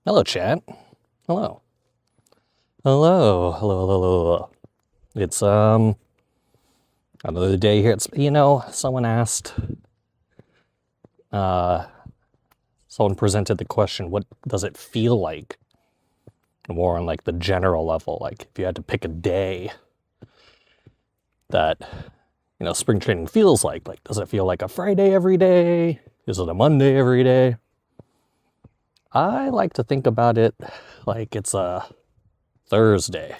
Hello, chat. Hello. Hello. Hello. Hello. Hello. It's another day here. It's someone asked. Someone presented the question, "What does it feel like?" More on like the general level, like if you had to pick a day that spring training feels like does it feel like a Friday every day? Is it a Monday every day? I like to think about it like it's a Thursday.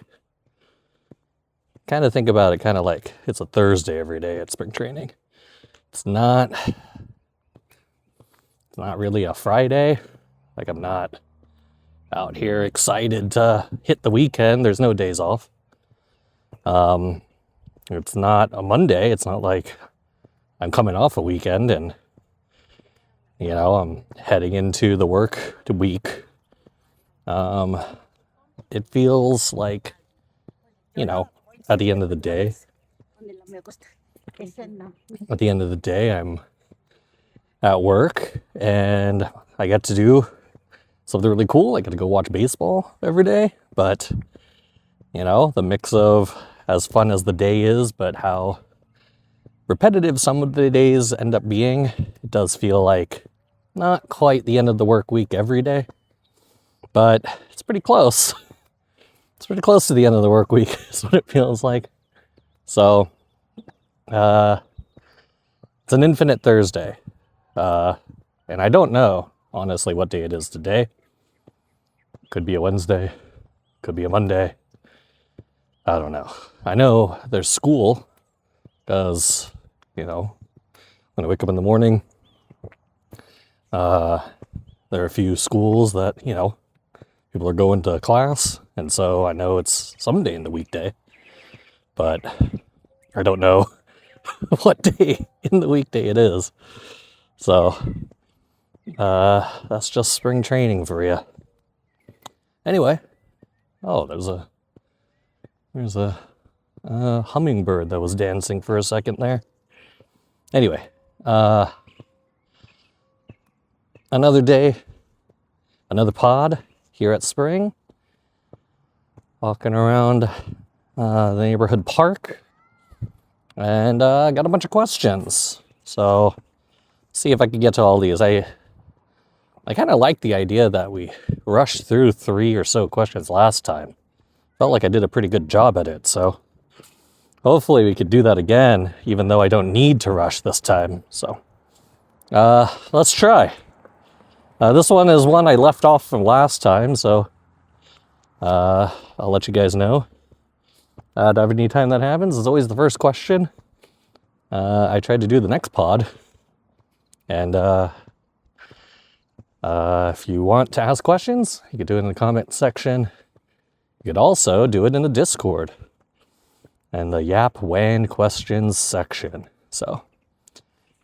Kind of think about it kind of like it's a Thursday every day at spring training. It's not really a Friday. Like I'm not out here excited to hit the weekend. There's no days off. It's not a Monday. It's not like I'm coming off a weekend and I'm heading into the work week. It feels like at the end of the day, I'm at work and I get to do something really cool. I get to go watch baseball every day, but the mix of as fun as the day is, but how repetitive some of the days end up being, it does feel like not quite the end of the work week every day, but it's pretty close. It's pretty close to the end of the work week is what it feels like. So, it's an infinite Thursday. And I don't know, honestly, what day it is today. Could be a Wednesday. Could be a Monday. I don't know. I know there's school because, when I wake up in the morning, there are a few schools that, people are going to class. And so I know it's someday in the weekday, but I don't know what day in the weekday it is. So, that's just spring training for you. Anyway, there's a hummingbird that was dancing for a second there. Anyway, another day, another pod here at Spring. Walking around the neighborhood park, and got a bunch of questions. So, see if I can get to all these. I kind of like the idea that we rushed through 3 or so questions last time. Felt like I did a pretty good job at it, so hopefully we could do that again, even though I don't need to rush this time. So, let's try. This one is one I left off from last time, so I'll let you guys know. Every time that happens, it's always the first question. I tried to do the next pod, and if you want to ask questions, you could do it in the comment section. You could also do it in the Discord and the Yap WAN questions section. So,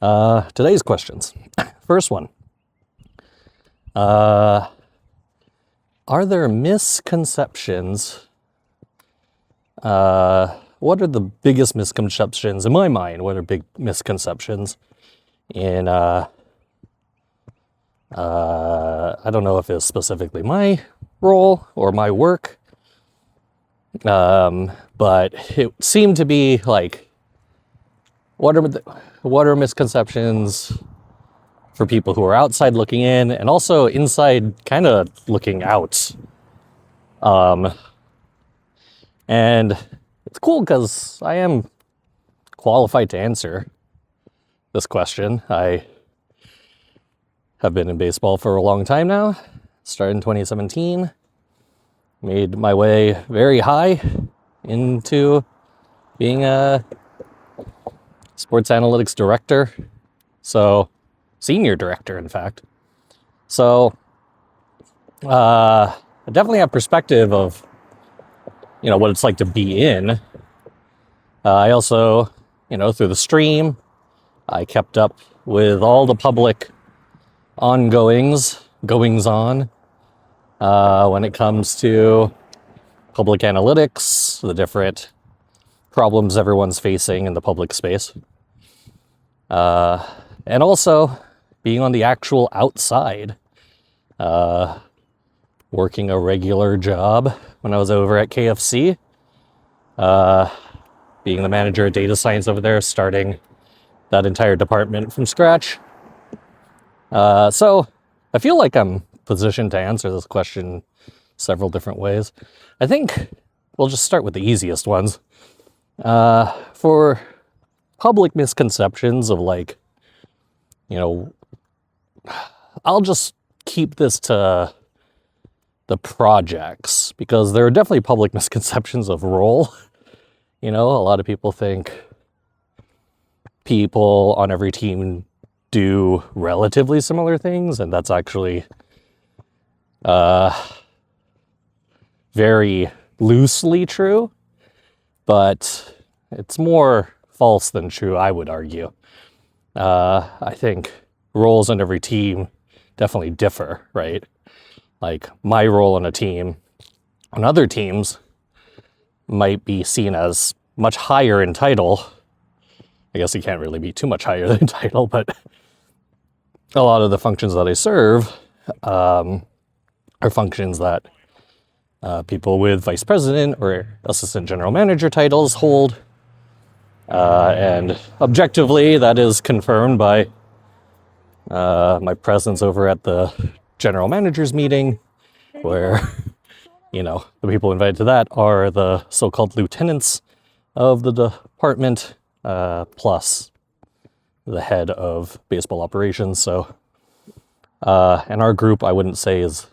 today's questions. First one. Are there misconceptions? What are the biggest misconceptions in my mind? What are big misconceptions in, I don't know if it's specifically my role or my work, but it seemed to be like, what are misconceptions for people who are outside looking in and also inside kind of looking out? And it's cool because I am qualified to answer this question. I have been in baseball for a long time now. Started in 2017. Made my way very high into being a sports analytics director. So, senior director, in fact. So, I definitely have perspective of what it's like to be in. I also, through the stream, I kept up with all the public goings on, when it comes to public analytics, the different problems everyone's facing in the public space. And also being on the actual outside, working a regular job when I was over at KFC, being the manager of data science over there, starting that entire department from scratch. So I feel like I'm positioned to answer this question several different ways. I think we'll just start with the easiest ones. For public misconceptions of like, I'll just keep this to the projects because there are definitely public misconceptions of role. A lot of people think people on every team do relatively similar things, and that's actually very loosely true, but it's more false than true, I would argue. I think roles on every team definitely differ, right? Like my role on a team, on other teams, might be seen as much higher in title. I guess it can't really be too much higher than title, but a lot of the functions that I serve are functions that people with vice president or assistant general manager titles hold. And objectively, that is confirmed by my presence over at the general managers meeting, where, the people invited to that are the so-called lieutenants of the department, plus the head of baseball operations. So, and our group, I wouldn't say is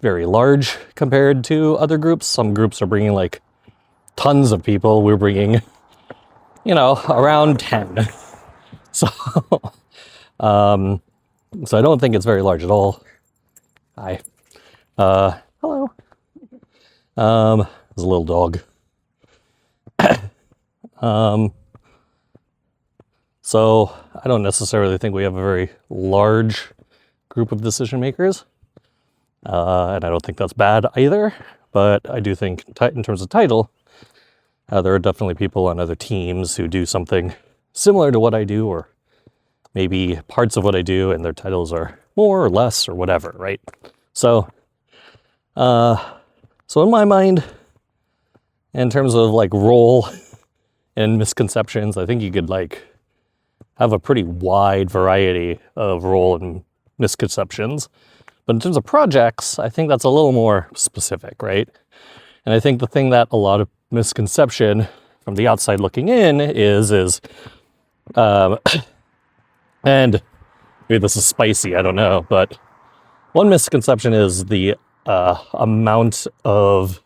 very large compared to other groups. Some groups are bringing like tons of people. We're bringing, around 10. So, so I don't think it's very large at all. Hi. Hello. There's a little dog. So I don't necessarily think we have a very large group of decision makers. And I don't think that's bad either. But I do think in terms of title, there are definitely people on other teams who do something similar to what I do, or maybe parts of what I do, and their titles are more or less or whatever, right? So, so in my mind, in terms of like role and misconceptions, I think you could like have a pretty wide variety of role and misconceptions. But in terms of projects, I think that's a little more specific, right? And I think the thing that a lot of misconception from the outside looking in is, and maybe this is spicy, I don't know, but one misconception is the amount of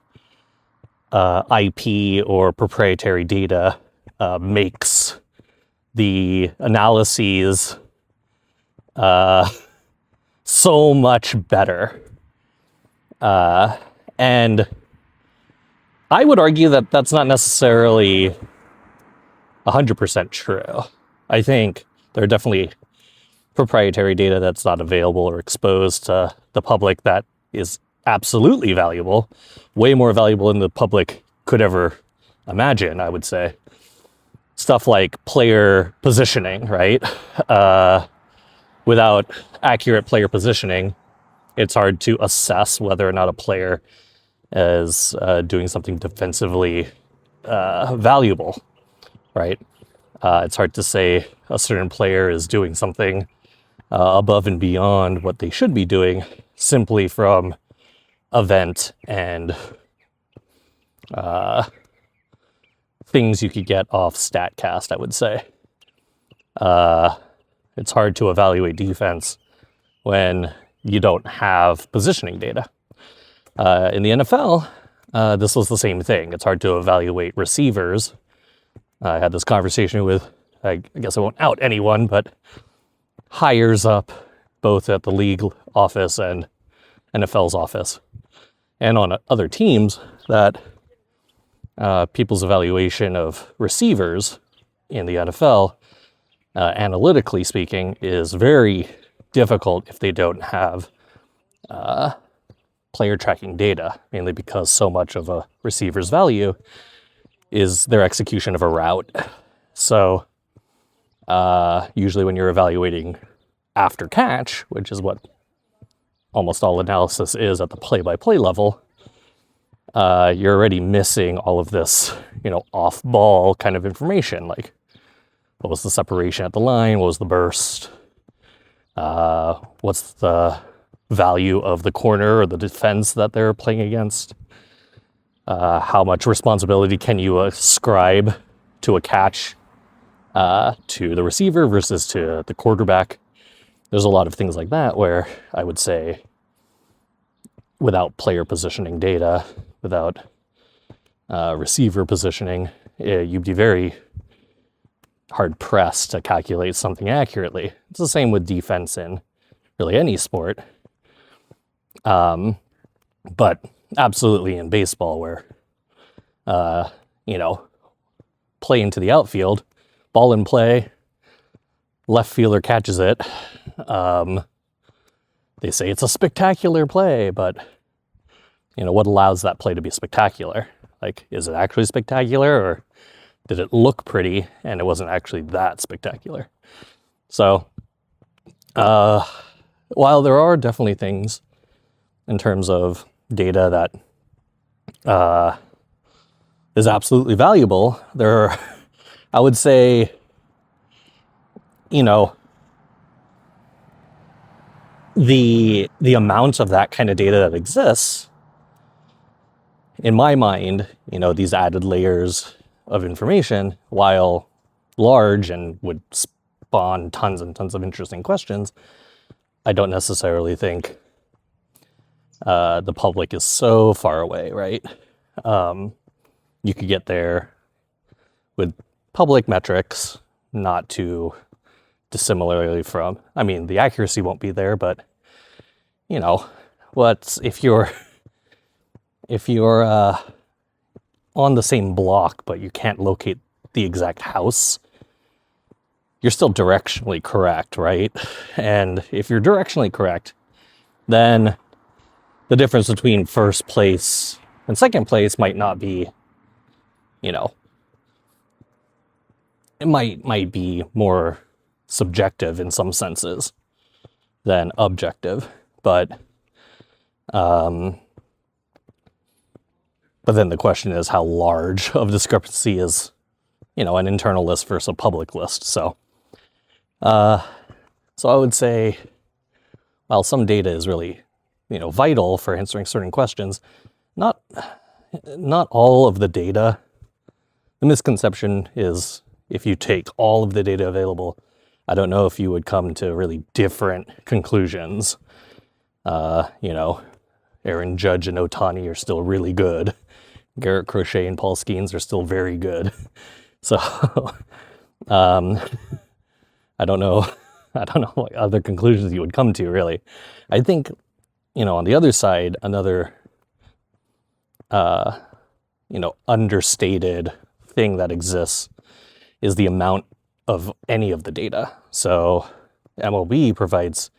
IP or proprietary data makes the analyses so much better. And I would argue that that's not necessarily 100% true. I think there are definitely proprietary data that's not available or exposed to the public that is absolutely valuable, way more valuable than the public could ever imagine, I would say. Stuff like player positioning, right? Without accurate player positioning, it's hard to assess whether or not a player is doing something defensively valuable, right? It's hard to say a certain player is doing something above and beyond what they should be doing simply from event and things you could get off StatCast, I would say. It's hard to evaluate defense when you don't have positioning data. In the NFL, this was the same thing. It's hard to evaluate receivers. I had this conversation with, I guess I won't out anyone, but hires up both at the league office and NFL's office, and on other teams, that people's evaluation of receivers in the NFL, analytically speaking, is very difficult if they don't have player tracking data, mainly because so much of a receiver's value is their execution of a route. So usually when you're evaluating after catch, which is what almost all analysis is at the play-by-play level, you're already missing all of this, off-ball kind of information, like what was the separation at the line, what was the burst, what's the value of the corner or the defense that they're playing against, how much responsibility can you ascribe to a catch to the receiver versus to the quarterback. There's a lot of things like that where I would say without player positioning data, without receiver positioning, you'd be very hard pressed to calculate something accurately. It's the same with defense in really any sport. But absolutely in baseball where, play into the outfield, ball in play, left fielder catches it. They say it's a spectacular play, but what allows that play to be spectacular? Like, is it actually spectacular, or did it look pretty and it wasn't actually that spectacular? So, while there are definitely things in terms of data that is absolutely valuable, there are, I would say, the amount of that kind of data that exists, in my mind, these added layers of information, while large and would spawn tons and tons of interesting questions, I don't necessarily think the public is so far away, right? You could get there with public metrics, not too dissimilarly from, the accuracy won't be there, but if you're on the same block but you can't locate the exact house, you're still directionally correct, right? And if you're directionally correct, then the difference between first place and second place might not be, it might be more subjective in some senses than objective, but then the question is how large of discrepancy is, an internal list versus a public list. So I would say, while some data is really, vital for answering certain questions, not all of the data. The misconception is if you take all of the data available, I don't know if you would come to really different conclusions. Aaron Judge and Ohtani are still really good. Garrett Crochet and Paul Skeens are still very good. So, I don't know what other conclusions you would come to, really. I think, on the other side, another, understated thing that exists is the amount of any of the data. So MLB provides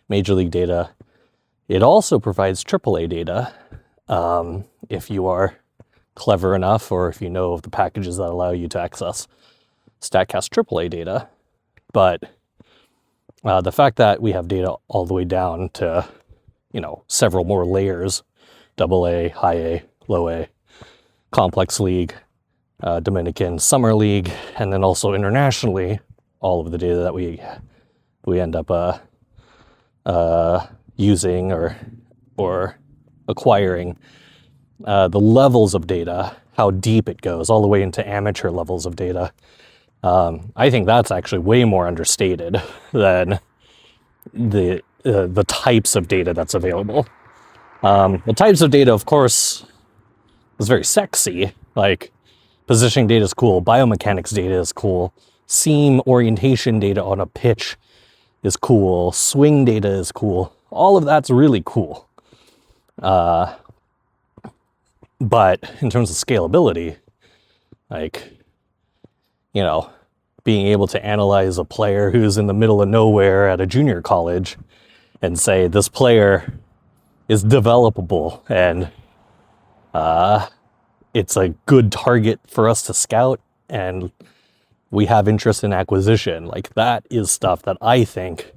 Major League data. It also provides AAA data. If you are clever enough, or if you know of the packages that allow you to access StatCast AAA data. But the fact that we have data all the way down to, several more layers, AA, high A, low A, complex league, Dominican Summer League, and then also internationally, all of the data that we end up using or acquiring, the levels of data, how deep it goes, all the way into amateur levels of data. I think that's actually way more understated than the types of data that's available. The types of data, of course, is very sexy. Like, positioning data is cool, biomechanics data is cool, seam orientation data on a pitch is cool, swing data is cool. All of that's really cool. But in terms of scalability, like, being able to analyze a player who's in the middle of nowhere at a junior college and say this player is developable and it's a good target for us to scout and we have interest in acquisition. Like, that is stuff that I think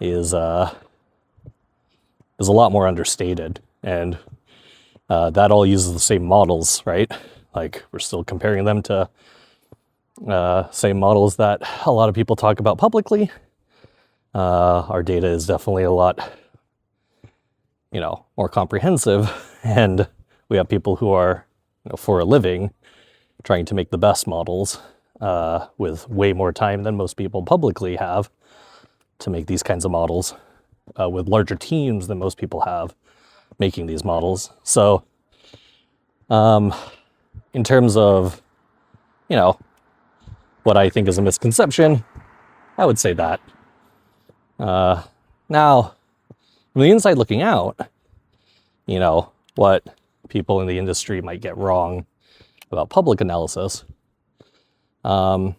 is is a lot more understated, and that all uses the same models, right? Like, we're still comparing them to same models that a lot of people talk about publicly. Our data is definitely a lot, more comprehensive, and we have people who are, for a living, trying to make the best models with way more time than most people publicly have to make these kinds of models, with larger teams than most people have making these models. So in terms of, what I think is a misconception, I would say that. Now, from the inside looking out, what people in the industry might get wrong about public analysis. I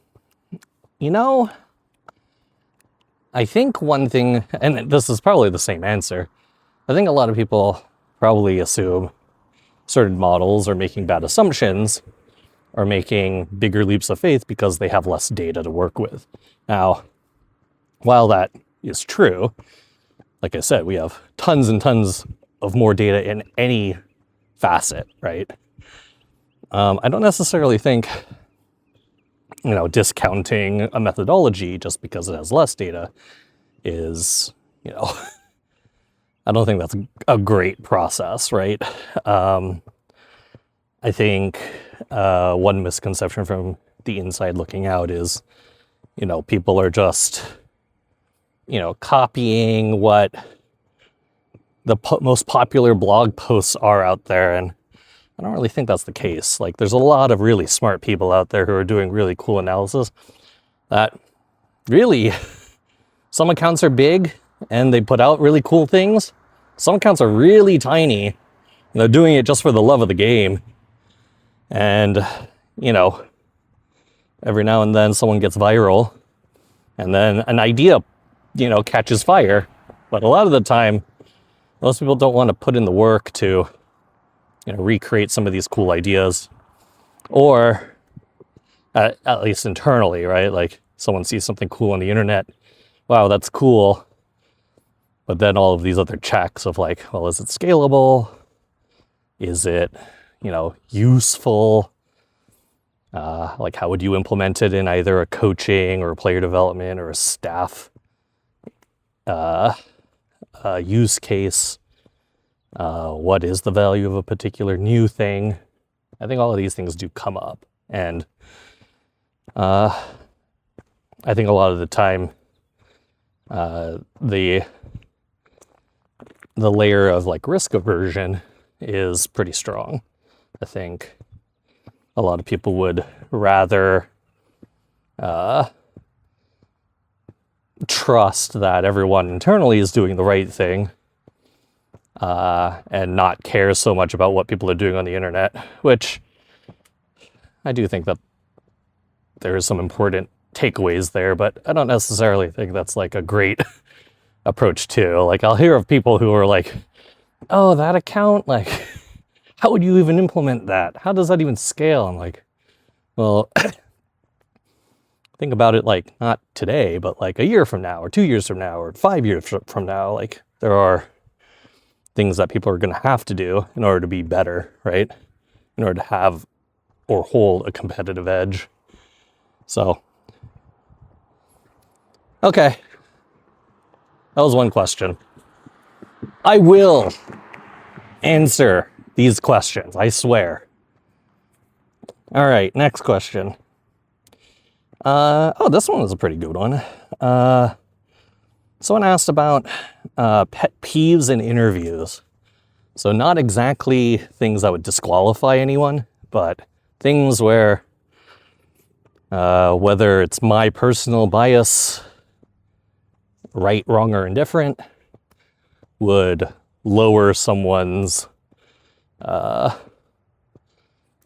think one thing, and this is probably the same answer, I think a lot of people probably assume certain models are making bad assumptions or making bigger leaps of faith because they have less data to work with. Now, while that is true, like I said, we have tons and tons of more data in any facet, right? I don't necessarily think, discounting a methodology just because it has less data is, I don't think that's a great process, right? I think one misconception from the inside looking out is, people are just, copying what the most popular blog posts are out there, and I don't really think that's the case. Like, there's a lot of really smart people out there who are doing really cool analysis that really, some accounts are big and they put out really cool things. Some accounts are really tiny and they're doing it just for the love of the game. And, every now and then someone gets viral and then an idea, catches fire. But a lot of the time, most people don't want to put in the work to recreate some of these cool ideas, or at least internally, right? Like, someone sees something cool on the internet, wow, that's cool. But then all of these other checks of like, well, is it scalable? Is it, useful? Like, how would you implement it in either a coaching or a player development or a staff use case? What is the value of a particular new thing? I think all of these things do come up. And I think a lot of the time, the layer of like risk aversion is pretty strong. I think a lot of people would rather trust that everyone internally is doing the right thing, and not care so much about what people are doing on the internet, which I do think that there is some important takeaways there, but I don't necessarily think that's like a great approach too. Like, I'll hear of people who are like, oh, that account, like, how would you even implement that? How does that even scale? I'm like, well, think about it like not today, but like a year from now or 2 years from now or 5 years from now. Like, there are things that people are going to have to do in order to be better, right? In order to have or hold a competitive edge. So, okay. That was one question. I will answer these questions, I swear. All right, next question. This one was a pretty good one. Someone asked about pet peeves in interviews. So not exactly things that would disqualify anyone, but things where, whether it's my personal bias, right, wrong, or indifferent, would lower someone's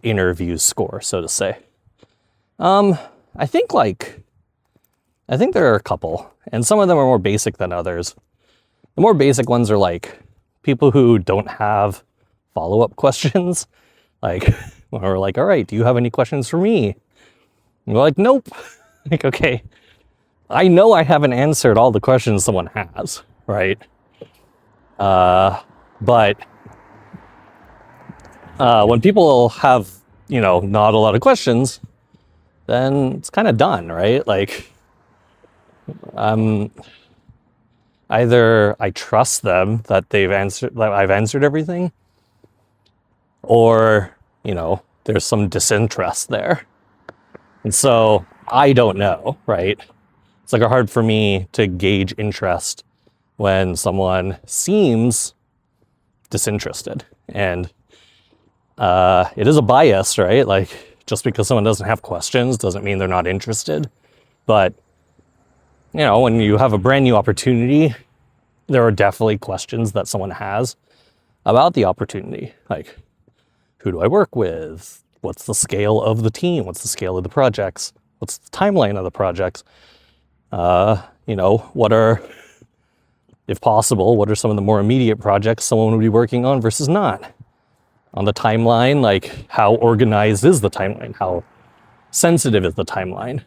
interview score, so to say. I think there are a couple, and some of them are more basic than others. The more basic ones are like people who don't have follow-up questions. Like, when we're like, all right, do you have any questions for me? And we're like, nope. Like, okay, I know I haven't answered all the questions someone has, right? But when people have, not a lot of questions, then it's kind of done, right? Like, either I trust them that I've answered everything, or, there's some disinterest there. And so I don't know, right? It's like hard for me to gauge interest when someone seems disinterested. And it is a bias, right? Like, just because someone doesn't have questions doesn't mean they're not interested. But, when you have a brand new opportunity, there are definitely questions that someone has about the opportunity. Like, who do I work with? What's the scale of the team? What's the scale of the projects? What's the timeline of the projects? If possible, what are some of the more immediate projects someone would be working on versus not? On the timeline, like, how organized is the timeline? How sensitive is the timeline?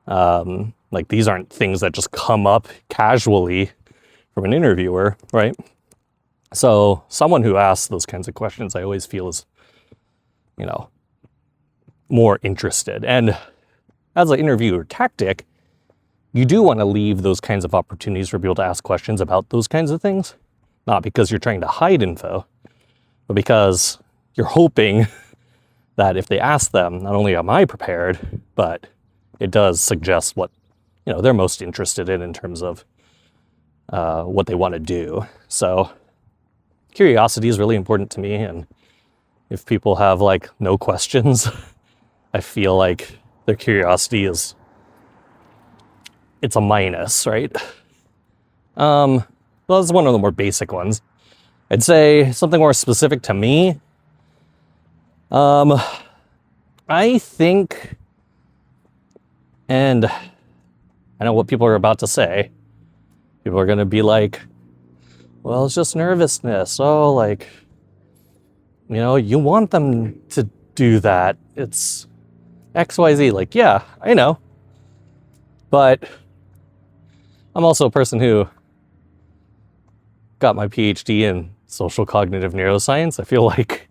Like, these aren't things that just come up casually from an interviewer, right? So someone who asks those kinds of questions, I always feel is, more interested. And as an interviewer tactic, you do want to leave those kinds of opportunities for people to ask questions about those kinds of things, not because you're trying to hide info, but because you're hoping that if they ask them, not only am I prepared, but it does suggest what, they're most interested in terms of what they want to do. So curiosity is really important to me. And if people have like no questions, I feel like their curiosity it's a minus, right? Well, that's one of the more basic ones. I'd say something more specific to me. I think, and I know what people are about to say. People are going to be like, well, it's just nervousness. Oh, like, you want them to do that. It's XYZ. Like, yeah, I know. But I'm also a person who got my PhD in social cognitive neuroscience. I feel like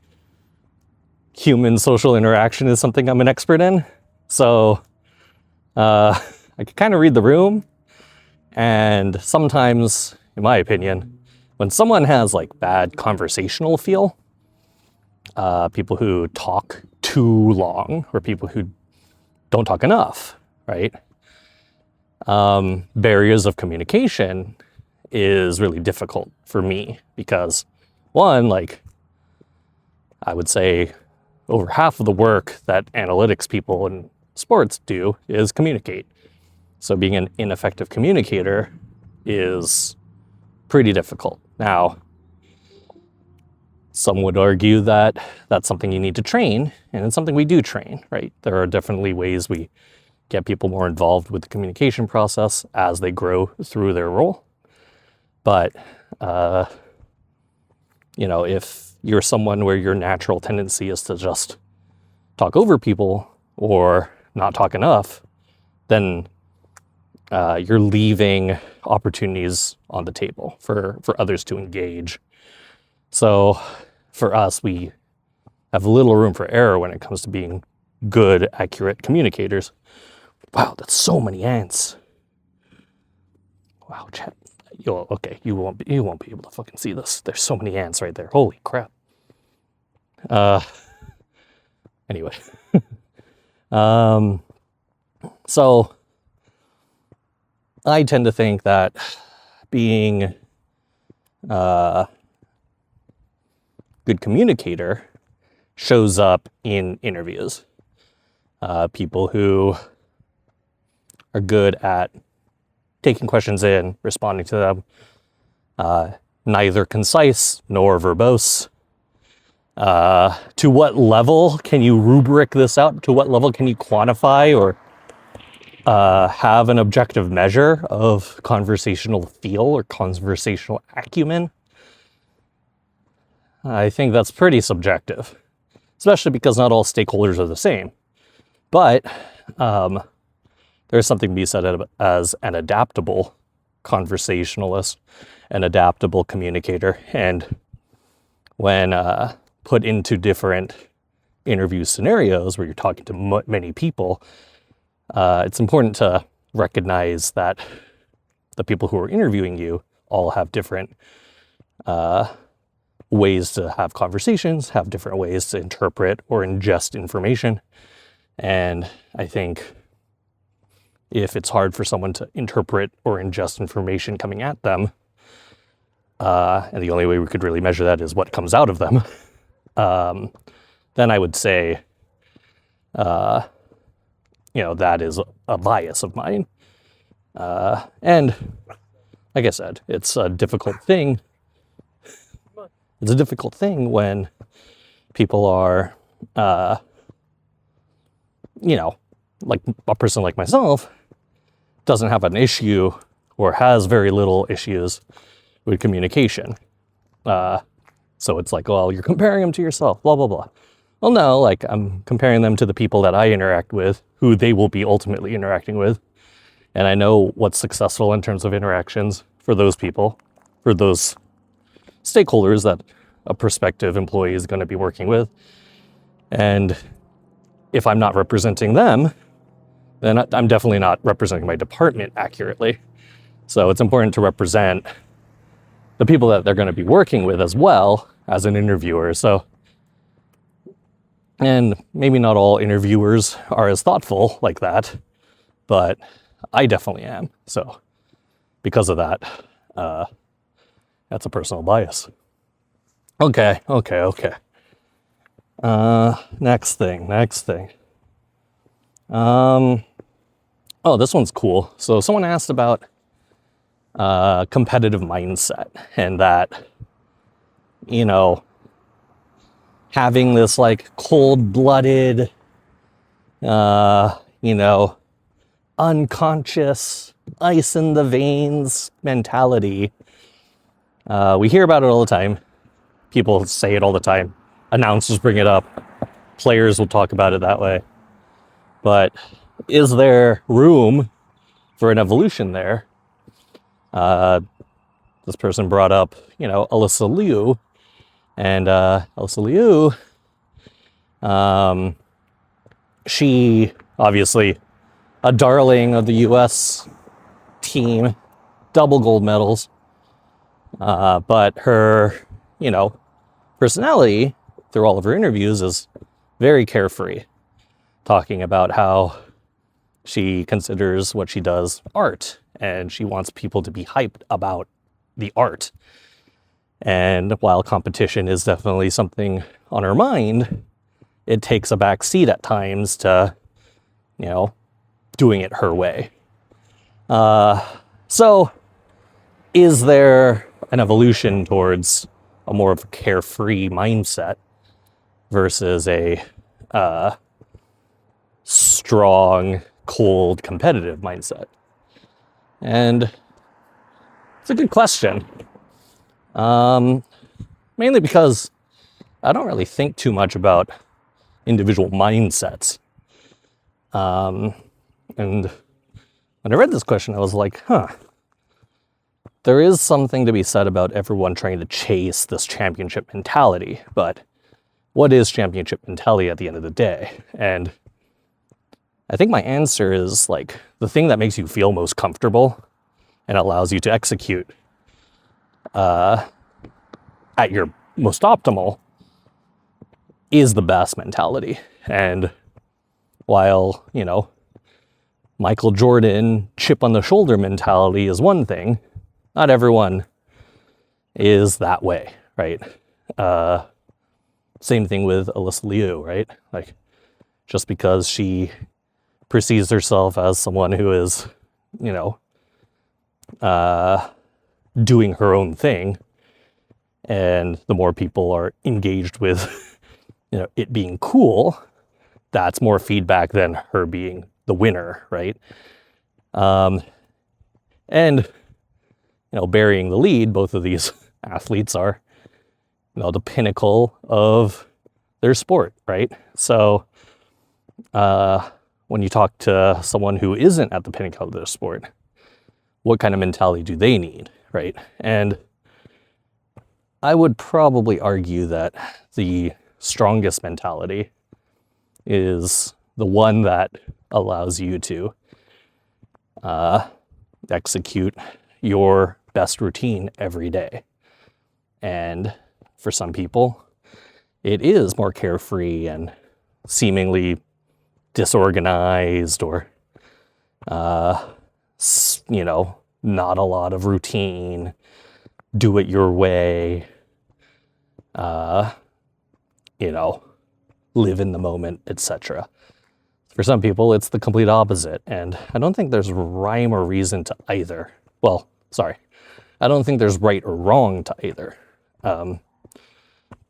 human social interaction is something I'm an expert in. So I can kind of read the room. And sometimes, in my opinion, when someone has like bad conversational feel, people who talk too long or people who don't talk enough, right? Barriers of communication is really difficult for me because, one, like, I would say over half of the work that analytics people in sports do is communicate. So being an ineffective communicator is pretty difficult. Now, some would argue that that's something you need to train, and it's something we do train, right? There are definitely ways we get people more involved with the communication process as they grow through their role. But, if you're someone where your natural tendency is to just talk over people or not talk enough, then you're leaving opportunities on the table for others to engage. So for us, we have little room for error when it comes to being good, accurate communicators. Wow, that's so many ants. Wow, chat. Okay, you won't be able to fucking see this. There's so many ants right there. Holy crap. Anyway. So I tend to think that being a good communicator shows up in interviews. People who are good at taking questions in, responding to them, neither concise nor verbose. To what level can you rubric this out? To what level can you quantify or have an objective measure of conversational feel or conversational acumen? I think that's pretty subjective, especially because not all stakeholders are the same. But there's something to be said as an adaptable conversationalist. an adaptable communicator. And when put into different interview scenarios where you're talking to many people, it's important to recognize that the people who are interviewing you all have different ways to have conversations, have different ways to interpret or ingest information. And I think if it's hard for someone to interpret or ingest information coming at them, and the only way we could really measure that is what comes out of them, then I would say, that is a bias of mine. And like I said, it's a difficult thing. It's a difficult thing when people are, like a person like myself doesn't have an issue or has very little issues with communication. So it's like, well, you're comparing them to yourself, blah, blah, blah. Well, no, like I'm comparing them to the people that I interact with, who they will be ultimately interacting with. And I know what's successful in terms of interactions for those people, for those stakeholders that a prospective employee is going to be working with. And if I'm not representing them, then I'm definitely not representing my department accurately. So it's important to represent the people that they're going to be working with as well as an interviewer. So, and maybe not all interviewers are as thoughtful like that, but I definitely am. So because of that, that's a personal bias. Okay. Next thing. Oh, this one's cool. So someone asked about competitive mindset, and that, having this like cold-blooded, unconscious, ice in the veins mentality. We hear about it all the time. People say it all the time. Announcers bring it up. Players will talk about it that way. But is there room for an evolution there? This person brought up, Alyssa Liu. And Alyssa Liu, she obviously a darling of the U.S. team, double gold medals. But her, personality through all of her interviews is very carefree, talking about how she considers what she does art, and she wants people to be hyped about the art. And while competition is definitely something on her mind, it takes a back seat at times to, doing it her way. So is there an evolution towards a more of a carefree mindset versus a strong, cold, competitive mindset? And it's a good question. Mainly because I don't really think too much about individual mindsets. And when I read this question, I was like, there is something to be said about everyone trying to chase this championship mentality, but what is championship mentality at the end of the day? And I think my answer is like the thing that makes you feel most comfortable and allows you to execute at your most optimal is the best mentality. And while, Michael Jordan chip on the shoulder mentality is one thing, not everyone is that way, right? Same thing with Alyssa Liu, right? Like, just because she perceives herself as someone who is, doing her own thing, and the more people are engaged with, it being cool, that's more feedback than her being the winner, right? And burying the lead, both of these athletes are, the pinnacle of their sport, right? So when you talk to someone who isn't at the pinnacle of their sport, what kind of mentality do they need, right? And I would probably argue that the strongest mentality is the one that allows you to execute your best routine every day. And for some people, it is more carefree and seemingly disorganized, or, not a lot of routine, do it your way, live in the moment, etc. For some people, it's the complete opposite, and I don't think there's rhyme or reason to either. Well, sorry, I don't think there's right or wrong to either.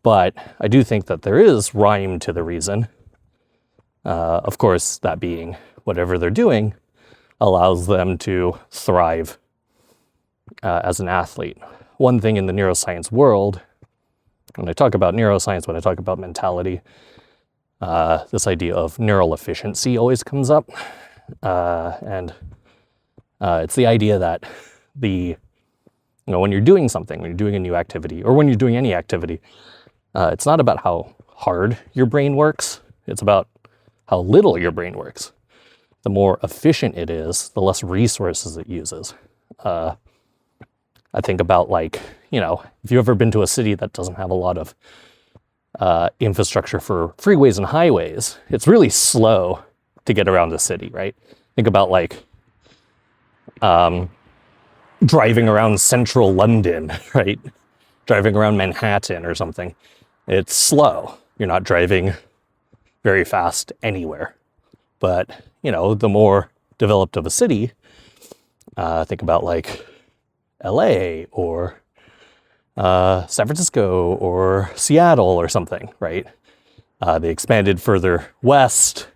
But I do think that there is rhyme to the reason. Of course, that being whatever they're doing allows them to thrive as an athlete. One thing in the neuroscience world, when I talk about neuroscience, when I talk about mentality, this idea of neural efficiency always comes up. And it's the idea that when you're doing something, when you're doing a new activity, or when you're doing any activity, it's not about how hard your brain works. It's about how little your brain works. The more efficient it is, the less resources it uses. I think about if you've ever been to a city that doesn't have a lot of infrastructure for freeways and highways, it's really slow to get around the city, right? Think about driving around central London, right? Driving around Manhattan or something. It's slow. You're not driving very fast anywhere. But, the more developed of a city, think about LA or San Francisco or Seattle or something, right? They expanded further west.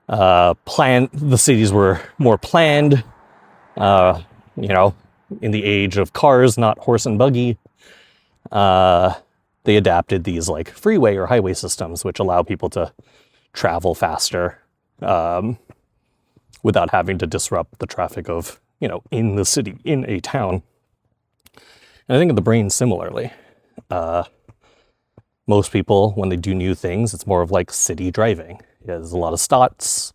The cities were more planned, in the age of cars, not horse and buggy. They adapted these freeway or highway systems, which allow people to travel faster without having to disrupt the traffic of, in the city, in a town. And I think of the brain similarly. Most people, when they do new things, it's more of city driving. There's a lot of stops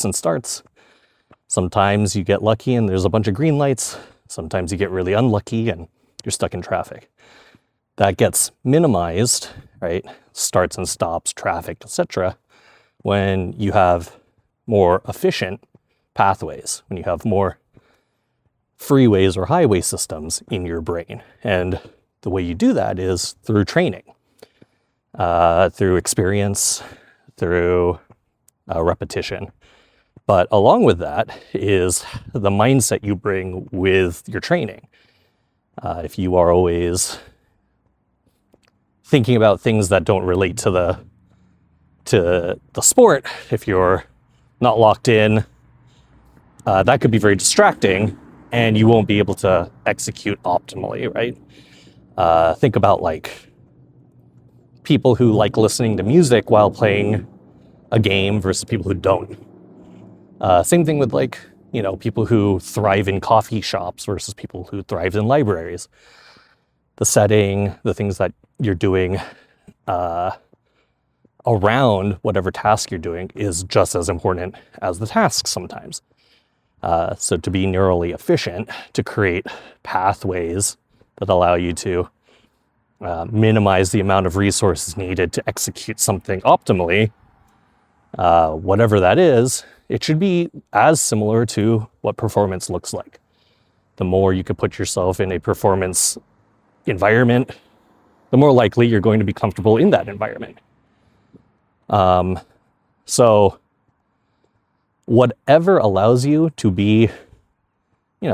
and starts. Sometimes you get lucky and there's a bunch of green lights. Sometimes you get really unlucky and you're stuck in traffic. That gets minimized, right? Starts and stops, traffic, etc. when you have more efficient pathways, when you have more freeways or highway systems in your brain. And the way you do that is through training, through experience, through repetition. But along with that is the mindset you bring with your training. If you are always thinking about things that don't relate to the sport, if you're not locked in, that could be very distracting and you won't be able to execute optimally, right? Think about people who like listening to music while playing a game versus people who don't. Same thing with people who thrive in coffee shops versus people who thrive in libraries. The setting, the things that you're doing around whatever task you're doing is just as important as the task sometimes. So to be neurally efficient, to create pathways that allow you to minimize the amount of resources needed to execute something optimally, whatever that is, it should be as similar to what performance looks like. The more you could put yourself in a performance environment, the more likely you're going to be comfortable in that environment. So whatever allows you to be,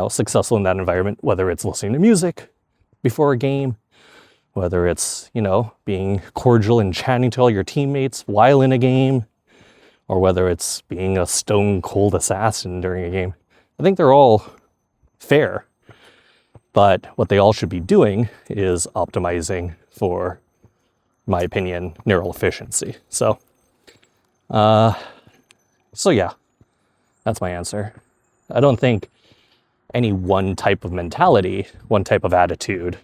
successful in that environment, whether it's listening to music before a game, whether it's, being cordial and chatting to all your teammates while in a game, or whether it's being a stone cold assassin during a game. I think they're all fair, but what they all should be doing is optimizing for, my opinion, neural efficiency. So yeah, that's my answer. I don't think any one type of mentality, one type of attitude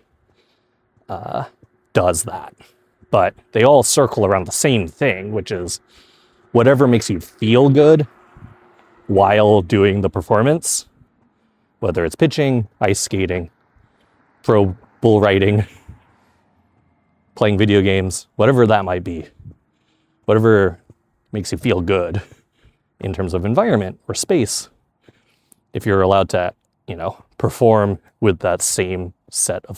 does that. But they all circle around the same thing, which is whatever makes you feel good while doing the performance, whether it's pitching, ice skating, pro bull riding, playing video games, whatever that might be, whatever makes you feel good in terms of environment or space, if you're allowed to, perform with that same set of,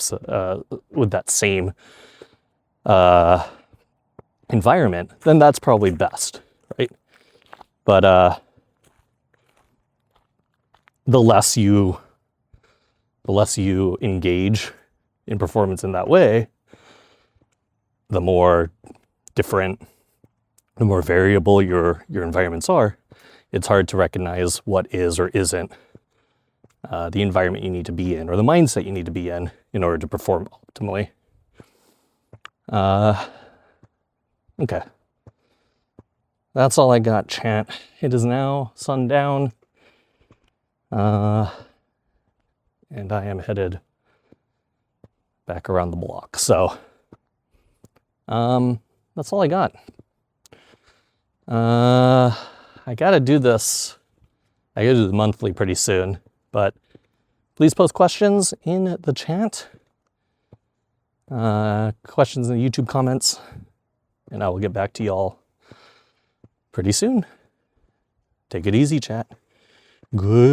with that same environment, then that's probably best, right? But the less you engage in performance in that way, the more different, the more variable your environments are. It's hard to recognize what is or isn't the environment you need to be in, or the mindset you need to be in order to perform optimally. Okay. That's all I got, chat. It is now sundown. And I am headed back around the block. So, that's all I got. I gotta do this. I gotta do the monthly pretty soon, but please post questions in the chat. Questions in the YouTube comments, and I will get back to y'all pretty soon. Take it easy, chat. Goodbye.